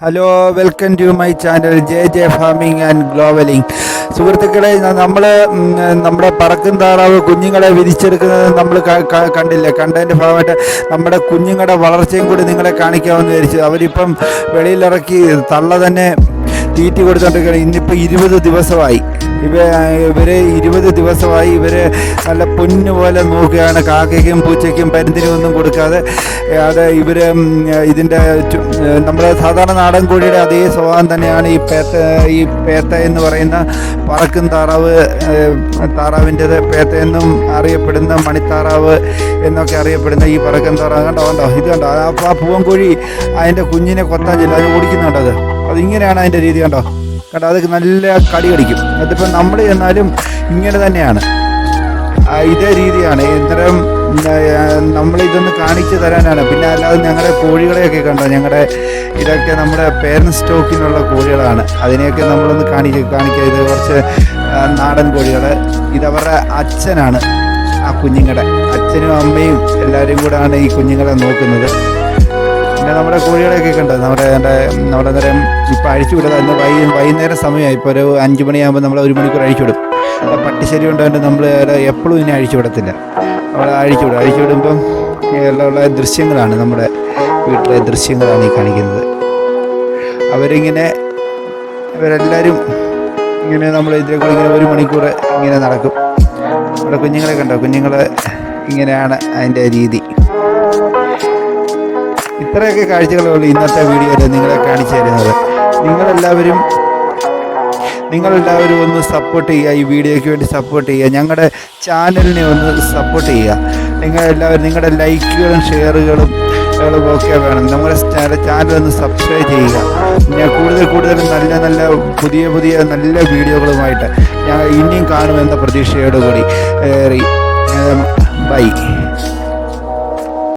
Hello, welcome to my channel J farming and globaling. സുഹൃത്തുക്കളെ, നമ്മുടെ പറക്കും താറാവ് കുഞ്ഞുങ്ങളെ വിരിച്ചെടുക്കുന്നത് നമ്മൾ കണ്ടില്ല. കണ്ടതിൻ്റെ ഭാഗമായിട്ട് നമ്മുടെ കുഞ്ഞുങ്ങളുടെ വളർച്ചയും കൂടി നിങ്ങളെ കാണിക്കാമെന്ന് വിചാരിച്ചു. അവരിപ്പം വെളിയിലിറക്കി തള്ള തന്നെ തീറ്റി കൊടുത്തോണ്ടിരിക്കുകയാണ്. ഇന്നിപ്പോൾ 20 ദിവസമായി. ഇവരെ 20 ദിവസമായി ഇവരെ നല്ല പൊന്നു പോലെ നോക്കുകയാണ്. കാക്കയ്ക്കും പൂച്ചയ്ക്കും പരുന്തിനും ഒന്നും കൊടുക്കാതെ ഇവർ ഇതിൻ്റെ നമ്മുടെ സാധാരണ നാടൻ കോഴിയുടെ അതേ സ്വഭാവം തന്നെയാണ് ഈ പേത്ത എന്ന് പറയുന്ന പറക്കും താറാവിൻ്റെത്. പേത്ത എന്നും അറിയപ്പെടുന്ന മണിത്താറാവ് എന്നൊക്കെ അറിയപ്പെടുന്ന ഈ പറക്കും താറാവ് കണ്ടോ ഇത് കണ്ടോ. അപ്പോൾ ആ പൂവൻകോഴി അതിൻ്റെ കുഞ്ഞിനെ കൊത്താൻ ചെല്ലും, അത് ഓടിക്കുന്നുണ്ടത്. അതിങ്ങനെയാണ് അതിൻ്റെ രീതി. കണ്ടോ അത് നല്ല കടി കടിക്കും. അതിപ്പോൾ നമ്മൾ ചെന്നാലും ഇങ്ങനെ തന്നെയാണ്, ഇതേ രീതിയാണ്. ഇത്തരം നമ്മളിതൊന്ന് കാണിച്ചു തരാനാണ്. പിന്നെ അല്ലാതെ ഞങ്ങളുടെ കോഴികളെയൊക്കെ കണ്ടോ, ഞങ്ങളുടെ ഇതൊക്കെ നമ്മുടെ പേരൻറ് സ്റ്റോക്കിനുള്ള കോഴികളാണ്. അതിനെയൊക്കെ നമ്മളൊന്ന് കാണിക്കുക. ഇത് കുറച്ച് നാടൻ കോഴികൾ. ഇതവരുടെ അച്ഛനാണ്. ആ കുഞ്ഞുങ്ങളുടെ അച്ഛനും അമ്മയും എല്ലാവരും കൂടെയാണ് ഈ കുഞ്ഞുങ്ങളെ നോക്കുന്നത്. പിന്നെ നമ്മുടെ കോഴികളെയൊക്കെ കണ്ടോ, നമ്മുടെ നേരം ഇപ്പോൾ അഴിച്ചു വിടുക. ഇന്ന് വൈകുന്നേരം സമയമായി. ഇപ്പോൾ ഒരു 5 മണിയാകുമ്പോൾ നമ്മൾ 1 മണിക്കൂർ അഴിച്ചു വിടും. പട്ടിശരി കൊണ്ടുകൊണ്ട് നമ്മൾ എപ്പോഴും ഇനി അഴിച്ചു വിടത്തില്ല. അവിടെ അഴിച്ചു വിടുമ്പം ഉള്ള ദൃശ്യങ്ങളാണ്, നമ്മുടെ വീട്ടിലെ ദൃശ്യങ്ങളാണ് ഈ കാണിക്കുന്നത്. ഇവരെല്ലാവരും ഇങ്ങനെ നമ്മൾ ഇതിലേക്കൂടെ ഇങ്ങനെ 1 മണിക്കൂർ ഇങ്ങനെ നടക്കും. അവിടെ കുഞ്ഞുങ്ങളെ കണ്ടോ, കുഞ്ഞുങ്ങൾ ഇങ്ങനെയാണ് അതിൻ്റെ രീതി. ഇത്രയൊക്കെ കാഴ്ചകളുള്ളൂ ഇന്നത്തെ വീഡിയോയിൽ നിങ്ങളെ കാണിച്ചു തരുന്നത്. നിങ്ങളെല്ലാവരും ഒന്ന് സപ്പോർട്ട് ചെയ്യുക. ഈ വീഡിയോയ്ക്ക് വേണ്ടി സപ്പോർട്ട് ചെയ്യുക. ഞങ്ങളുടെ ചാനലിനെ ഒന്ന് സപ്പോർട്ട് ചെയ്യുക. നിങ്ങളെല്ലാവരും നിങ്ങളുടെ ലൈക്കുകളും ഷെയറുകളും ഒക്കെ വേണം. നമ്മുടെ ചാനൽ ഒന്ന് സബ്സ്ക്രൈബ് ചെയ്യുക. ഞാൻ കൂടുതൽ നല്ല പുതിയ നല്ല വീഡിയോകളുമായിട്ട് ഞാൻ ഇനിയും കാണുമെന്ന പ്രതീക്ഷയോടുകൂടി ബൈ.